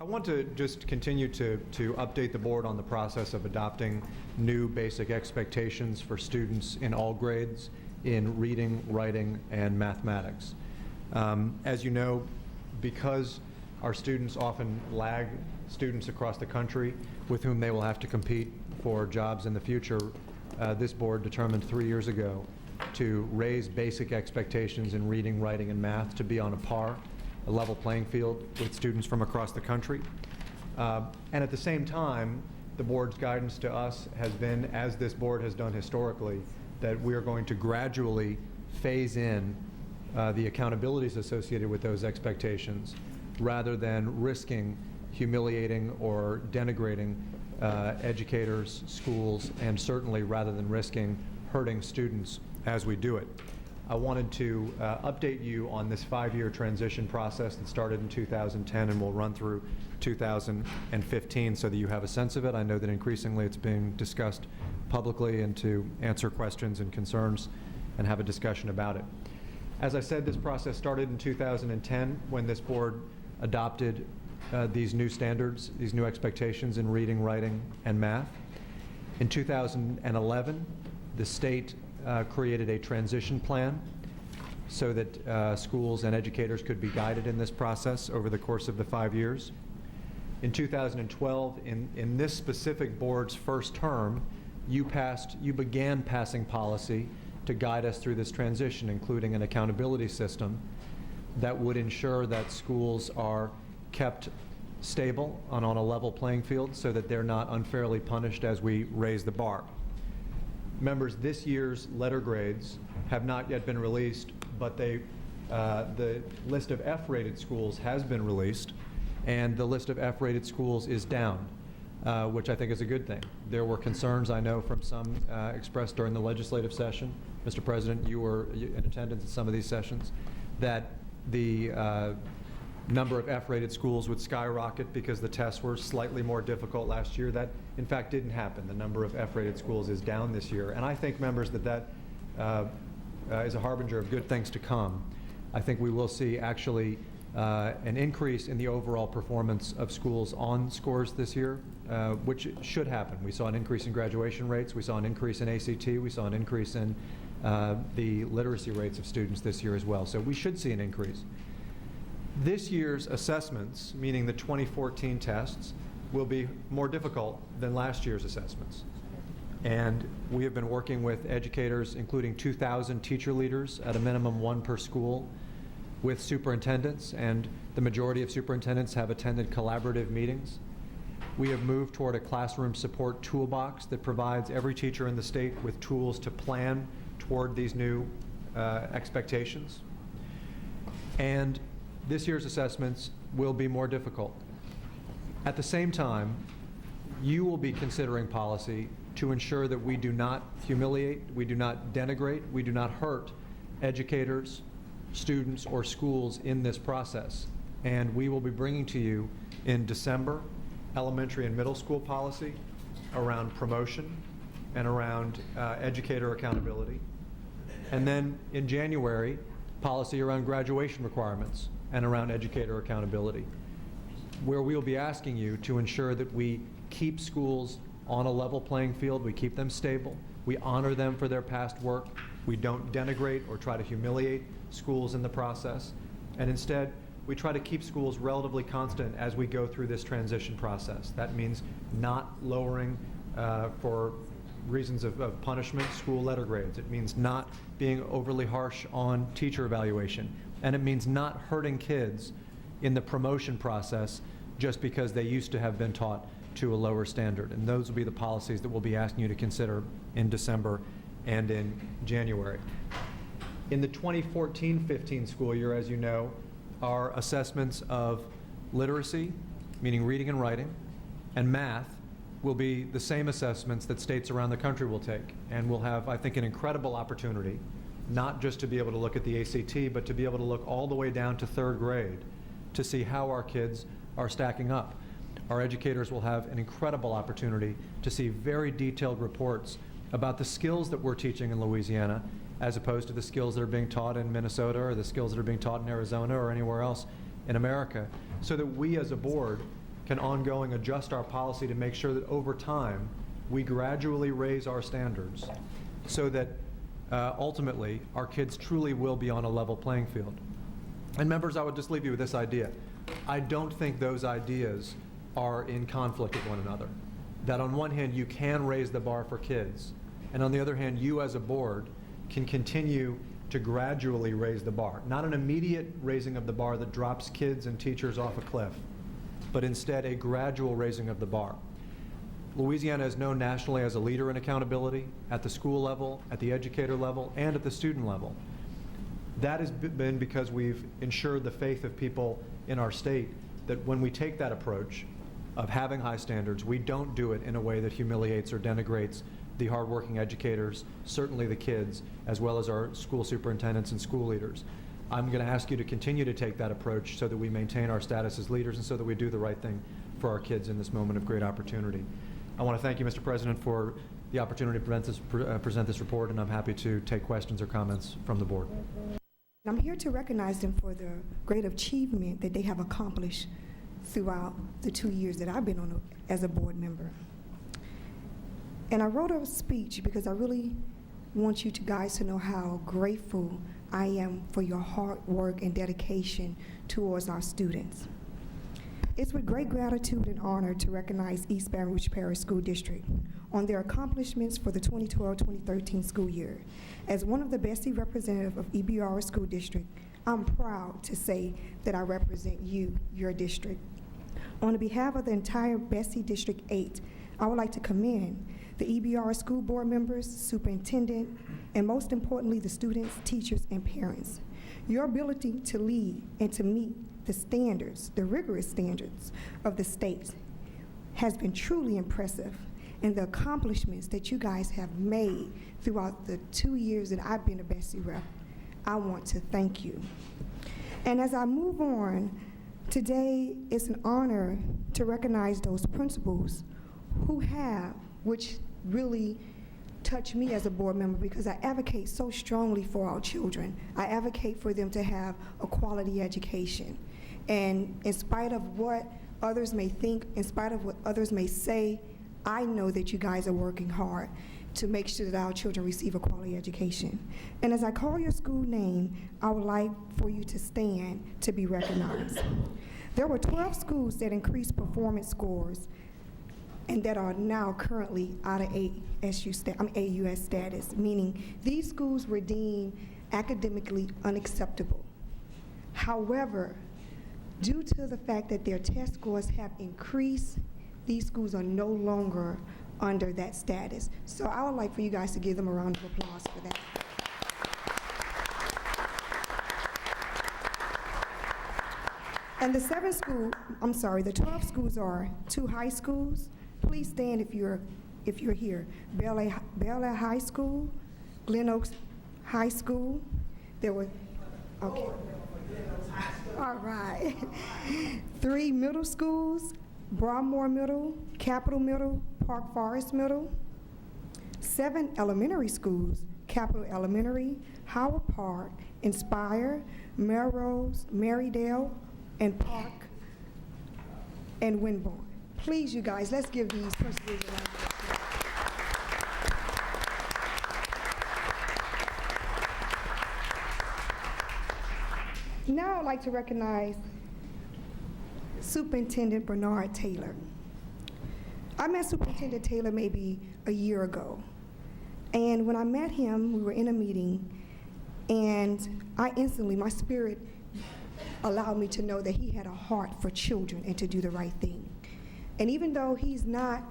I want to just continue to update the board on the process of adopting new basic expectations for students in all grades in reading, writing, and mathematics. As you know, because our students often lag students across the country with whom they will have to compete for jobs in the future, this board determined 3 years ago to raise basic expectations in reading, writing, and math to be on a level playing field with students from across the country. And at the same time, the board's guidance to us has been, as this board has done historically, that we are going to gradually phase in the accountabilities associated with those expectations rather than risking humiliating or denigrating educators, schools, and certainly rather than risking hurting students as we do it. I wanted to update you on this 5-year transition process that started in 2010 and will run through 2015 so that you have a sense of it. I know that increasingly it's being discussed publicly, and to answer questions and concerns and have a discussion about it. As I said, this process started in 2010 when this board adopted these new standards, these new expectations in reading, writing, and math. In 2011, the state created a transition plan so that schools and educators could be guided in this process over the course of the 5 years. In 2012, in this specific board's first term, you began passing policy to guide us through this transition, including an accountability system that would ensure that schools are kept stable and on a level playing field so that they're not unfairly punished as we raise the bar. Members, this year's letter grades have not yet been released, but the list of F-rated schools has been released, and the list of F-rated schools is down, which I think is a good thing. There were concerns, I know, from some expressed during the legislative session. Mr. President, you were in attendance at some of these sessions, that the number of F-rated schools would skyrocket because the tests were slightly more difficult last year. That, in fact, didn't happen. The number of F-rated schools is down this year. And I think, members, that is a harbinger of good things to come. I think we will see actually an increase in the overall performance of schools on scores this year, which should happen. We saw an increase in graduation rates. We saw an increase in ACT. We saw an increase in the literacy rates of students this year as well. So we should see an increase. This year's assessments, meaning the 2014 tests, will be more difficult than last year's assessments. And we have been working with educators, including 2,000 teacher leaders, at a minimum 1 per school, with superintendents, and the majority of superintendents have attended collaborative meetings. We have moved toward a classroom support toolbox that provides every teacher in the state with tools to plan toward these new expectations. And this year's assessments will be more difficult. At the same time, you will be considering policy to ensure that we do not humiliate, we do not denigrate, we do not hurt educators, students, or schools in this process. And we will be bringing to you in December elementary and middle school policy around promotion and around educator accountability. And then in January, policy around graduation requirements and around educator accountability, where we will be asking you to ensure that we keep schools on a level playing field, we keep them stable, we honor them for their past work, we don't denigrate or try to humiliate schools in the process, and instead we try to keep schools relatively constant as we go through this transition process. That means not lowering for reasons of punishment school letter grades. It means not being overly harsh on teacher evaluation. And it means not hurting kids in the promotion process just because they used to have been taught to a lower standard. And those will be the policies that we'll be asking you to consider in December and in January. In the 2014-15 school year, as you know, our assessments of literacy, meaning reading and writing, and math will be the same assessments that states around the country will take. And we'll have, I think, an incredible opportunity not just to be able to look at the ACT, but to be able to look all the way down to 3rd grade to see how our kids are stacking up. Our educators will have an incredible opportunity to see very detailed reports about the skills that we're teaching in Louisiana as opposed to the skills that are being taught in Minnesota or the skills that are being taught in Arizona or anywhere else in America, so that we as a board can ongoing adjust our policy to make sure that over time we gradually raise our standards so that ultimately our kids truly will be on a level playing field. And members, I would just leave you with this idea. I don't think those ideas are in conflict with one another. That on one hand you can raise the bar for kids, and on the other hand you as a board can continue to gradually raise the bar. Not an immediate raising of the bar that drops kids and teachers off a cliff, but instead a gradual raising of the bar. Louisiana is known nationally as a leader in accountability at the school level, at the educator level, and at the student level. That has been because we've ensured the faith of people in our state that when we take that approach of having high standards, we don't do it in a way that humiliates or denigrates the hardworking educators, certainly the kids, as well as our school superintendents and school leaders. I'm going to ask you to continue to take that approach so that we maintain our status as leaders and so that we do the right thing for our kids in this moment of great opportunity. I want to thank you, Mr. President, for the opportunity to present this report, and I'm happy to take questions or comments from the board. I'm here to recognize them for the great achievement that they have accomplished throughout the 2 years that I've been on as a board member. And I wrote a speech because I really want you guys to know how grateful I am for your hard work and dedication towards our students. It's with great gratitude and honor to recognize East Baton Rouge Parish School District on their accomplishments for the 2012-2013 school year. As one of the BESE representatives of EBR School District, I'm proud to say that I represent you, your district. On behalf of the entire BESE District 8, I would like to commend the EBR school board members, superintendent, and most importantly, the students, teachers, and parents. Your ability to lead and to meet the standards, the rigorous standards of the state has been truly impressive, and the accomplishments that you guys have made throughout the 2 years that I've been a BESE rep, I want to thank you. And as I move on, today it's an honor to recognize those principals who have, which really touch me as a board member because I advocate so strongly for our children. I advocate for them to have a quality education. And in spite of what others may think, in spite of what others may say, I know that you guys are working hard to make sure that our children receive a quality education. And as I call your school name, I would like for you to stand to be recognized. There were 12 schools that increased performance scores and that are now currently out of AUS status, meaning these schools were deemed academically unacceptable. However, due to the fact that their test scores have increased, these schools are no longer under that status. So I would like for you guys to give them a round of applause for that. And the 12 schools are 2 high schools. Please stand if you're here. Bel Air High School, Glen Oaks High School. There were, okay. All right. 3 middle schools, Broadmoor Middle, Capitol Middle, Park Forest Middle. 7 elementary schools, Capitol Elementary, Howard Park, Inspire, Melrose, Marydale, and Park, and Winborn. Please, you guys, let's give these principals a round of applause. Now I'd like to recognize Superintendent Bernard Taylor. I met Superintendent Taylor maybe a year ago, and when I met him, we were in a meeting, and my spirit allowed me to know that he had a heart for children and to do the right thing. And even though he's not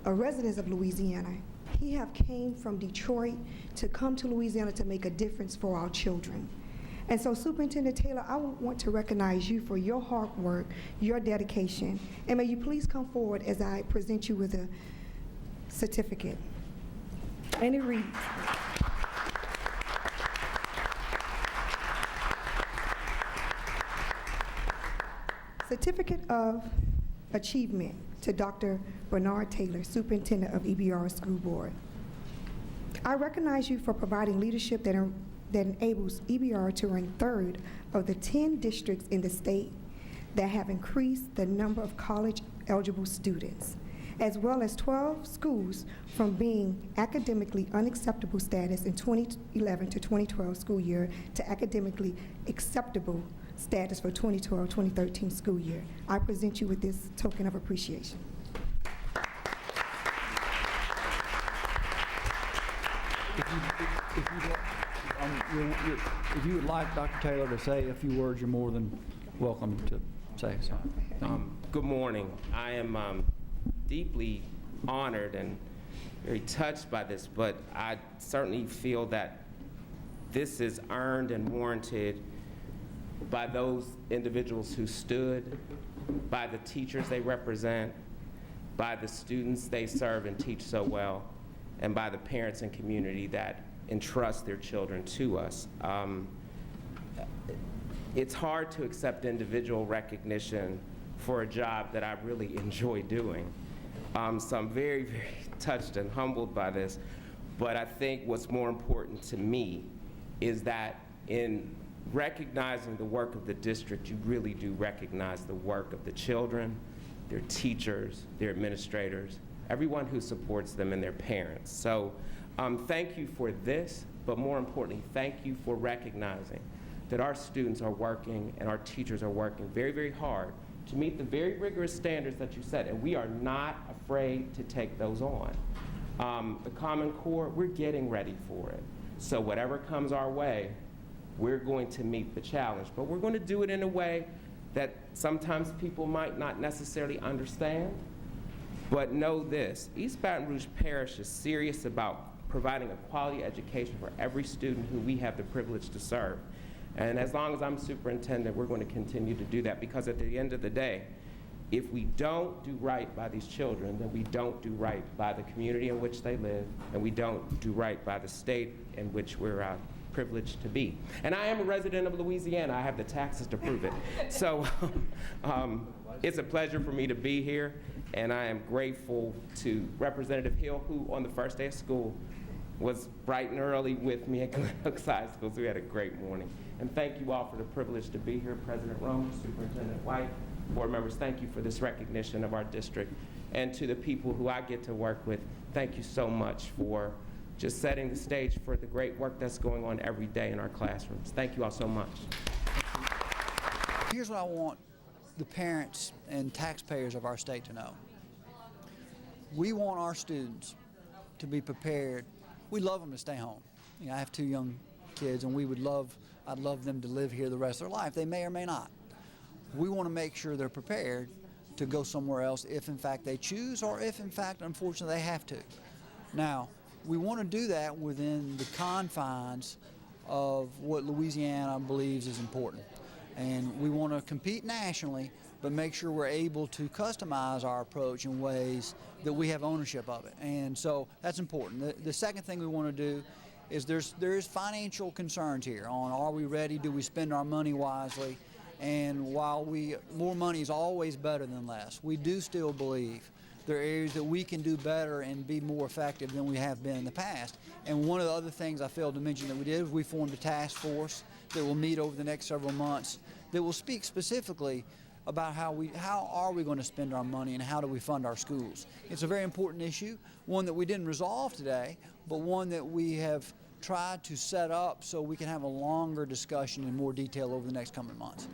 a resident of Louisiana, he have came from Detroit to come to Louisiana to make a difference for our children. And so Superintendent Taylor, I want to recognize you for your hard work, your dedication, and may you please come forward as I present you with a certificate. And it reads, Certificate of Achievement to Dr. Bernard Taylor, Superintendent of EBR School Board. I recognize you for providing leadership that enables EBR to rank 3rd of the 10 districts in the state that have increased the number of college-eligible students, as well as 12 schools from being academically unacceptable status in 2011 to 2012 school year to academically acceptable status for 2012-2013 school year. I present you with this token of appreciation. If you would like Dr. Taylor to say a few words, you're more than welcome to say so. Good morning. I am deeply honored and very touched by this, but I certainly feel that this is earned and warranted by those individuals who stood, by the teachers they represent, by the students they serve and teach so well, and by the parents and community that entrust their children to us. It's hard to accept individual recognition for a job that I really enjoy doing. So I'm very, very touched and humbled by this. But I think what's more important to me is that in recognizing the work of the district, you really do recognize the work of the children, their teachers, their administrators, everyone who supports them, and their parents. So thank you for this, but more importantly, thank you for recognizing that our students are working and our teachers are working very, very hard to meet the very rigorous standards that you set, and we are not afraid to take those on. The Common Core, we're getting ready for it. So whatever comes our way, we're going to meet the challenge, but we're going to do it in a way that sometimes people might not necessarily understand. But know this, East Baton Rouge Parish is serious about providing a quality education for every student who we have the privilege to serve. And as long as I'm superintendent, we're going to continue to do that, because at the end of the day, if we don't do right by these children, then we don't do right by the community in which they live, and we don't do right by the state in which we're privileged to be. And I am a resident of Louisiana. I have the taxes to prove it. So it's a pleasure for me to be here, and I am grateful to Representative Hill, who on the first day of school was bright and early with me at Glen Oaks High School, so we had a great morning. And thank you all for the privilege to be here. President Rouge, Superintendent White, board members, thank you for this recognition of our district. And to the people who I get to work with, thank you so much for just setting the stage for the great work that's going on every day in our classrooms. Thank you all so much. Here's what I want the parents and taxpayers of our state to know. We want our students to be prepared. We love them to stay home. You know, I have 2 young kids, and I'd love them to live here the rest of their life. They may or may not. We want to make sure they're prepared to go somewhere else if in fact they choose, or if in fact, unfortunately, they have to. Now, we want to do that within the confines of what Louisiana believes is important. And we want to compete nationally, but make sure we're able to customize our approach in ways that we have ownership of it. And so that's important. The second thing we want to do is there is financial concerns here on, are we ready, do we spend our money wisely? And while more money is always better than less, we do still believe there are areas that we can do better and be more effective than we have been in the past. And one of the other things I failed to mention that we did is we formed a task force that will meet over the next several months that will speak specifically about how are we going to spend our money and how do we fund our schools. It's a very important issue, one that we didn't resolve today, but one that we have tried to set up so we can have a longer discussion in more detail over the next coming months.